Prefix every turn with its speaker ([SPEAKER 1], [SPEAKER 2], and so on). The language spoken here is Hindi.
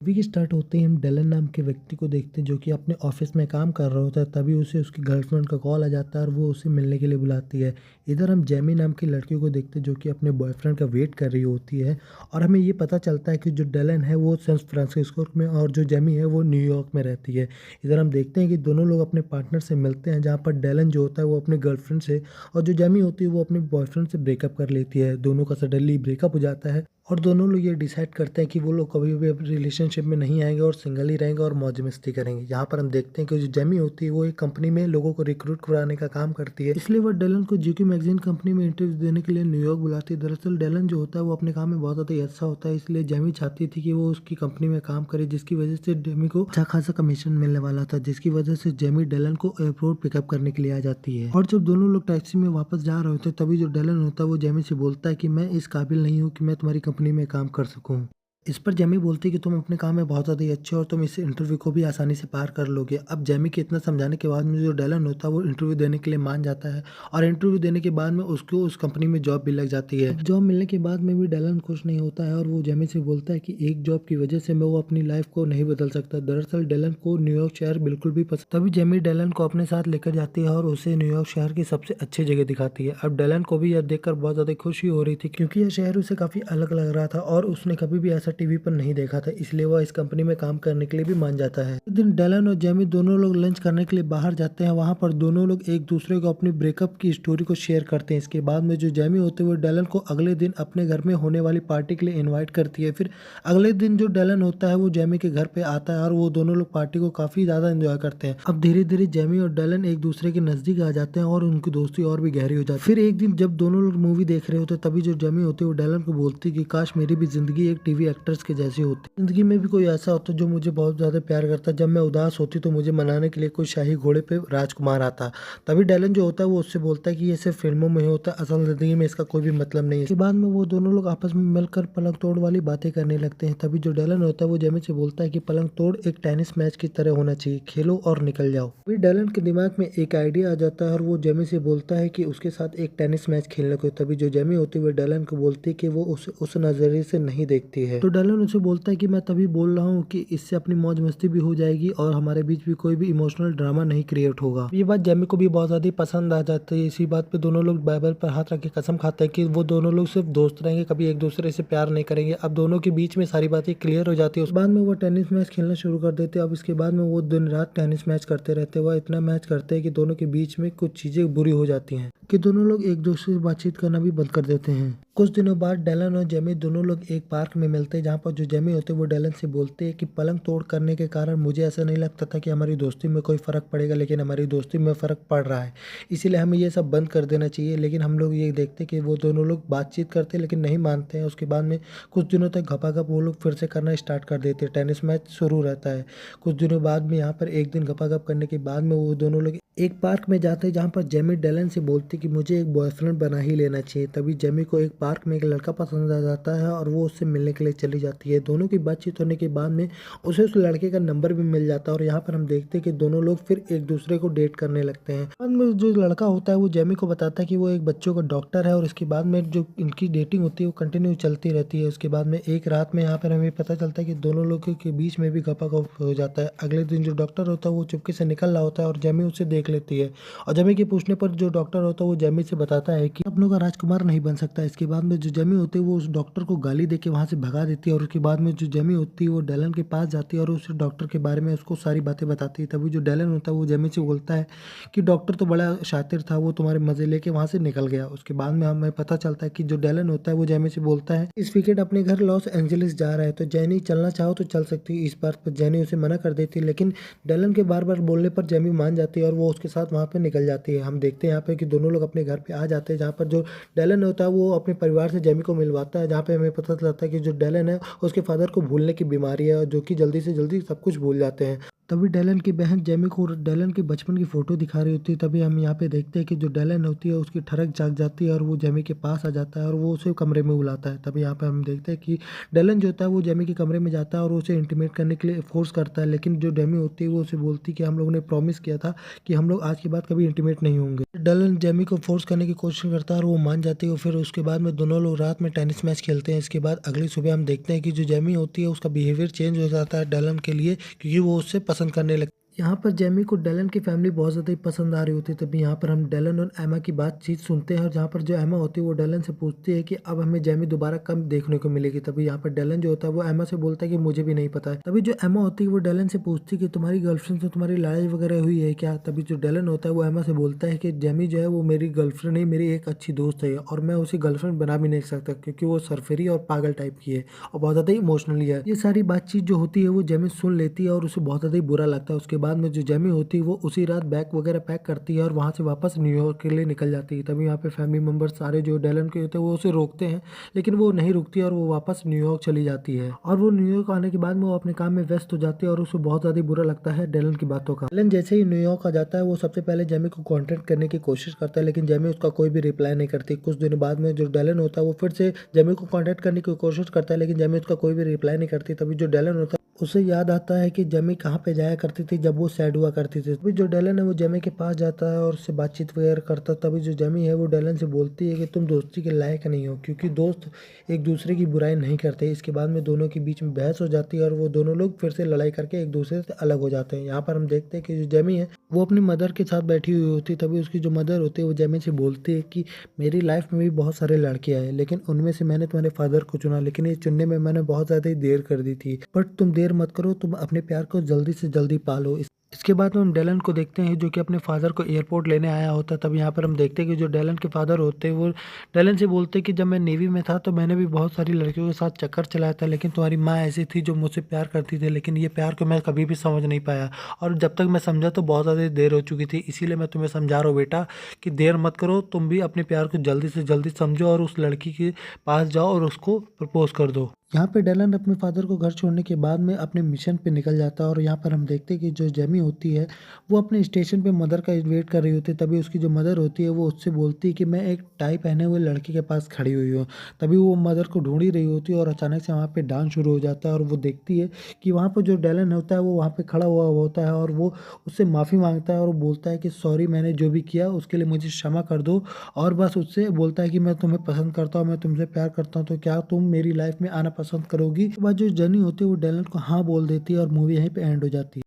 [SPEAKER 1] मूवी की स्टार्ट होते ही हम डेलन नाम के व्यक्ति को देखते हैं जो कि अपने ऑफिस में काम कर रहा होता है। तभी उसे उसकी गर्लफ्रेंड का कॉल आ जाता है और वो उसे मिलने के लिए बुलाती है। इधर हम जेमी नाम की लड़की को देखते हैं जो कि अपने बॉयफ्रेंड का वेट कर रही होती है और हमें ये पता चलता है कि जो डेलन है वो सैन फ्रांसिस्को में और जो जेमी है वो न्यूयॉर्क में रहती है। इधर हम देखते हैं कि दोनों लोग अपने पार्टनर से मिलते हैं, जहाँ पर डेलन जो होता है वो अपने गर्लफ्रेंड से और जो जेमी होती है वो अपने बॉयफ्रेंड से ब्रेकअप कर लेती है। दोनों का सडनली ब्रेकअप हो जाता है और दोनों लोग ये डिसाइड करते हैं कि वो लोग कभी भी अपने रिलेशनशिप में नहीं आएंगे और सिंगल ही रहेंगे और मौज मस्ती करेंगे। यहाँ पर हम देखते हैं कि जो जेमी होती है वो एक कंपनी में लोगों को रिक्रूट कराने का काम करती है, इसलिए वो डेलन को जीक्यू मैगजीन कंपनी में इंटरव्यू देने के लिए न्यूयॉर्क बुलाती है। दरअसल डेलन जो होता है वो अपने काम में बहुत ज़्यादा ही अच्छा होता है, इसलिए जेमी चाहती थी कि वो उसकी कंपनी में काम करे, जिसकी वजह से जेमी को अच्छा खासा कमीशन मिलने वाला था, जिसकी वजह से जेमी डेलन को एयरपोर्ट पिकअप करने के लिए आ जाती है। और जब दोनों लोग टैक्सी में वापस जा रहे होते हैं तभी जो डेलन होता है वो जेमी से बोलता है कि मैं इस काबिल नहीं हूँ कि मैं तुम्हारी कंपनी में काम कर सकूं। इस पर जेमी बोलती है कि तुम अपने काम में बहुत ज़्यादा ही अच्छे हो और तुम इस इंटरव्यू को भी आसानी से पार कर लोगे। अब जेमी के इतना समझाने के बाद में जो डेलन होता है वो इंटरव्यू देने के लिए मान जाता है और इंटरव्यू देने के बाद में उसको उस कंपनी में जॉब भी लग जाती है। जॉब मिलने के बाद में भी डेलन खुश नहीं होता है और वो जेमी से बोलता है कि एक जॉब की वजह से मैं वो अपनी लाइफ को नहीं बदल सकता। दरअसल डेलन को न्यूयॉर्क शहर बिल्कुल भी पसंद, तभी जेमी डेलन को अपने साथ लेकर जाती है और उसे न्यूयॉर्क शहर की सबसे अच्छी जगह दिखाती है। अब डेलन को भी यह देखकर बहुत ज़्यादा खुशी हो रही थी क्योंकि यह शहर उसे काफ़ी अलग लग रहा था और उसने कभी भी ऐसा टीवी पर नहीं देखा था, इसलिए वह इस कंपनी में काम करने के लिए भी मान जाता है। एक दिन डेलन और जेमी दोनों लोग लंच करने के लिए बाहर जाते हैं। वहां पर दोनों लोग एक दूसरे को अपनी ब्रेकअप की स्टोरी को शेयर करते हैं। इसके बाद में जो जेमी होते हैं वो डेलन को अगले दिन अपने घर में होने वाली पार्टी के लिए इन्वाइट करती है। फिर अगले दिन जो डेलन होता है वो जेमी के घर पे आता है और वो दोनों लोग पार्टी को काफी ज्यादा एंजॉय करते हैं। अब धीरे धीरे जेमी और डेलन एक दूसरे के नजदीक आ जाते हैं और उनकी दोस्ती और भी गहरी हो जाती है। फिर एक दिन जब दोनों लोग मूवी देख रहे होते हैं तभी जो जेमी होती है वो डेलन को बोलती है कि काश मेरी भी जिंदगी एक टीवी एक्ट्रेस के जैसी होती, जिंदगी में भी कोई ऐसा होता जो मुझे बहुत ज्यादा प्यार करता। जब मैं उदास होती तो मुझे मनाने के लिए कोई शाही घोड़े पे राजकुमार आता। तभी डेलन जो होता है वो उससे बोलता है कि ये सिर्फ फिल्मों में ही होता है, असल जिंदगी में इसका कोई भी मतलब नहीं है। इसके बाद में वो दोनों लोग आपस में मिलकर पलंग तोड़ वाली बातें करने लगते हैं। तभी जो डेलन होता है वो जेमी से बोलता है कि पलंग तोड़ एक टेनिस मैच की तरह होना चाहिए, खेलो और निकल जाओ। अभी डेलन के दिमाग में एक आइडिया आ जाता है और वो जेमी से बोलता है कि उसके साथ एक टेनिस मैच खेलने को। तभी जो जेमी होती है वो डेलन को बोलती है कि वो उसे उस नजरिए से नहीं देखती है। तो डेलन उसे बोलता है कि मैं तभी बोल रहा हूँ कि इससे अपनी मौज मस्ती भी हो जाएगी और हमारे बीच भी कोई भी इमोशनल ड्रामा नहीं क्रिएट होगा। ये बात जेमी को भी बहुत ज्यादा पसंद आ जाती है। इसी बात पे दोनों लोग बाइबल पर हाथ रख के कसम खाते हैं कि वो दोनों लोग सिर्फ दोस्त रहेंगे, कभी एक दूसरे से प्यार नहीं करेंगे। अब दोनों के बीच में सारी बातें क्लियर हो जाती है। उस बाद में वो टेनिस मैच खेलना शुरू कर देते हैं। अब इसके बाद में वो दिन रात टेनिस मैच करते रहते हैं। वह इतना मैच करते हैं कि दोनों के बीच में कुछ चीजें बुरी हो जाती हैं कि दोनों लोग एक दूसरे से बातचीत करना भी बंद कर देते हैं। कुछ दिनों बाद डेलन और जेमी दोनों लोग एक पार्क में मिलते हैं, जहाँ पर जो जेमी होते हैं वो डेलन से बोलते हैं कि पलंग तोड़ करने के कारण मुझे ऐसा नहीं लगता था कि हमारी दोस्ती में कोई फ़र्क पड़ेगा, लेकिन हमारी दोस्ती में फ़र्क पड़ रहा है, इसीलिए हमें ये सब बंद कर देना चाहिए। लेकिन हम लोग ये देखते हैं कि वो दोनों लोग बातचीत करते हैं लेकिन नहीं मानते हैं। उसके बाद में कुछ दिनों तक घपाघप वो लोग फिर से करना स्टार्ट कर देते हैं। टेनिस मैच शुरू रहता है। कुछ दिनों बाद में यहाँ पर एक दिन घपाघप करने के बाद में वो दोनों लोग एक पार्क में जाते हैं, जहाँ पर जेमी डेलन से बोलती कि मुझे एक बॉयफ्रेंड बना ही लेना चाहिए। तभी जेमी को एक पार्क में एक लड़का पसंद आ जाता है और वो उससे मिलने के लिए चली जाती है। दोनों की बातचीत होने के बाद में उसे उस लड़के का नंबर भी मिल जाता है और यहाँ पर हम देखते हैं कि दोनों लोग फिर एक दूसरे को डेट करने लगते हैं। बाद में जो लड़का होता है वो जेमी को बताता है कि वो एक बच्चों का डॉक्टर है और इसके बाद में जो इनकी डेटिंग होती है वो कंटिन्यू चलती रहती है। उसके बाद में एक रात में यहाँ पर हमें पता चलता है कि दोनों लोगों के बीच में भी गपागप हो जाता है। अगले दिन जो डॉक्टर होता है वो चुपके से निकल रहा होता है और जेमी उसे देख लेती है और जेमी के पूछने पर जो डॉक्टर होता है वो जेमी से बताता है कि अपनों का राजकुमार नहीं बन सकता। इसके बाद में जो जेमी होती है वो उस डॉक्टर को गाली देके वहां से भगा देती है और उसके बाद में जो जेमी होती है वो डेलन के पास जाती है और उस डॉक्टर के बारे में उसको सारी बातें बताती है। तभी जो डेलन होता है वो जेमी से बोलता है कि डॉक्टर तो बड़ा शातिर था, वो तुम्हारे मजे लेके वहां से निकल गया। उसके बाद में हमें पता चलता है कि जो डेलन होता है वो जेमी से बोलता है इस वीकेंड अपने घर लॉस एंजलिस जा रहा है, तो जेनी चलना चाहो तो चल सकती है। इस बात पर जेनी उसे मना कर देती है, लेकिन डेलन के बार बार बोलने पर जेमी मान जाती है और वो उसके साथ वहां पे निकल जाती है। हम देखते हैं यहाँ पे कि दोनों लोग अपने घर पे आ जाते हैं, जहाँ पर जो डेलन होता है वो अपने परिवार से जेमी को मिलवाता है, जहाँ पे हमें पता चलता है कि जो डेलन है उसके फादर को भूलने की बीमारी है और जो कि जल्दी से जल्दी सब कुछ भूल जाते हैं। तभी डेलन की बहन जेमी को डेलन की बचपन की फ़ोटो दिखा रही होती है। तभी हम यहाँ पे देखते हैं कि जो डेलन होती है उसकी ठड़क जाग जाती है और वो जेमी के पास आ जाता है और वो उसे कमरे में बुलाता है। तभी यहाँ पे हम देखते हैं कि डेलन जो होता है वो जेमी के कमरे में जाता है और उसे इंटीमेट करने के लिए फ़ोर्स करता है, लेकिन जो जेमी होती है वो उसे बोलती है कि हम लोगों ने प्रॉमिस किया था कि हम लोग आज के बाद कभी इंटीमेट नहीं होंगे। डेलन जेमी को फ़ोर्स करने की कोशिश करता है और वो मान जाती है। फिर उसके बाद में दोनों लोग रात में टेनिस मैच खेलते हैं। इसके बाद अगली सुबह हम देखते हैं कि जो जेमी होती है उसका बिहेवियर चेंज हो जाता है डेलन के लिए, क्योंकि वो उससे पसंद करने लगती है। यहाँ पर जेमी को डेलन की फैमिली बहुत ज़्यादा ही पसंद आ रही होती है। तभी यहाँ पर हम डेलन और एमा की बातचीत सुनते हैं और जहाँ पर जो एमा होती है वो डेलन से पूछती है कि अब हमें जेमी दोबारा कब देखने को मिलेगी। तभी यहाँ पर डेलन जो होता है वो एमा से बोलता है कि मुझे भी नहीं पता है। तभी जो एमा होती है वो डेलन से पूछती है कि तुम्हारी गर्लफ्रेंड से तुम्हारी लड़ाई वगैरह हुई है क्या। तभी जो डेलन होता है वो एमा से बोलता है कि जेमी जो है वो मेरी गर्लफ्रेंड नहीं, मेरी एक अच्छी दोस्त है और मैं उसे गर्लफ्रेंड बना भी नहीं सकता क्योंकि वो सरफेरी और पागल टाइप की है और बहुत ज़्यादा इमोशनली है। ये सारी बातचीत जो होती है वो जेमी सुन लेती है और उसे बहुत ज़्यादा ही बुरा लगता है। उसके बाद में जो जेमी होती है वो उसी रात बैग वगैरह पैक करती है और वहाँ से वापस न्यूयॉर्क के लिए निकल जाती है। तभी यहाँ पे फैमिली मेंबर्स सारे जो डेलन के होते हैं वो उसे रोकते हैं, लेकिन वो नहीं रुकती और वो वापस न्यूयॉर्क चली जाती है। और वो न्यूयॉर्क आने के बाद में वो अपने काम में व्यस्त हो जाती है और उसे बहुत ज़्यादा बुरा लगता है डेलन की बातों का। डेलन जैसे ही न्यूयॉर्क आ जाता है वो सबसे पहले जेमी को कॉन्टेक्ट करने की कोशिश करता है, लेकिन जेमी उसका कोई भी रिप्लाई नहीं करती। कुछ दिनों बाद में जो डेलन होता है वो फिर से जेमी को कॉन्टेक्ट करने की कोशिश करता है, लेकिन जेमी उसका कोई भी रिप्लाई नहीं करती। तभी जो डेलन होता है उसे याद आता है कि जेमी कहाँ पे जाया करती थी जब वो सैड हुआ करती थी। तभी जो डेलन है वो जेमी के पास जाता है और उससे बातचीत वगैरह करता है। तभी जो जेमी है वो डेलन से बोलती है कि तुम दोस्ती के लायक नहीं हो क्योंकि दोस्त एक दूसरे की बुराई नहीं करते। इसके बाद में दोनों के बीच में बहस हो जाती है और वो दोनों लोग फिर से लड़ाई करके एक दूसरे से अलग हो जाते हैं। यहाँ पर हम देखते हैं कि जो जेमी है वो अपनी मदर के साथ बैठी हुई होती है। तभी उसकी जो मदर होती है वो जेमी से बोलती है कि मेरी लाइफ में भी बहुत सारे लड़के आए, लेकिन उनमें से मैंने तुम्हारे फादर को चुना, लेकिन ये चुनने में मैंने बहुत ज़्यादा ही देर कर दी थी। बट तुम देर मत करो, तुम अपने प्यार को जल्दी से जल्दी पालो। इसके बाद में हम डेलन को देखते हैं जो कि अपने फादर को एयरपोर्ट लेने आया होता है। तब यहाँ पर हम देखते हैं कि जो डेलन के फादर होते हैं वो डेलन से बोलते हैं कि जब मैं नेवी में था तो मैंने भी बहुत सारी लड़कियों के साथ चक्कर चलाया था, लेकिन तुम्हारी माँ ऐसी थी जो मुझसे प्यार करती थी, लेकिन ये प्यार को मैं कभी भी समझ नहीं पाया और जब तक मैं समझा तो बहुत ज़्यादा देर हो चुकी थी। इसीलिए मैं तुम्हें समझा रहा हूँ बेटा कि देर मत करो, तुम भी अपने प्यार को जल्दी से जल्दी समझो और उस लड़की के पास जाओ और उसको प्रपोज कर दो। यहाँ पे डेलन अपने फादर को घर छोड़ने के बाद में अपने मिशन पे निकल जाता है और यहाँ पर हम देखते हैं कि जो जेमी होती है वो अपने स्टेशन पे मदर का वेट कर रही होती है। तभी उसकी जो मदर होती है वो उससे बोलती है कि मैं एक टाई पहने हुए लड़के के पास खड़ी हुई हूँ। तभी वो मदर को ढूंढ ही रही होती है और अचानक से वहाँ पे डांस शुरू हो जाता है और वो देखती है कि वहाँ पर जो डेलन होता है वो वहाँ पे खड़ा हुआ होता है और वो उससे माफ़ी मांगता है और वो बोलता है कि सॉरी, मैंने जो भी किया उसके लिए मुझे क्षमा कर दो। और बस उससे बोलता है कि मैं तुम्हें पसंद करता हूँ, मैं तुमसे प्यार करता हूँ, तो क्या तुम मेरी लाइफ में आना पसंद करोगी। उसके बाद जो जर्नी होती है वो डेलन को हाँ बोल देती है और मूवी यहीं पे एंड हो जाती है।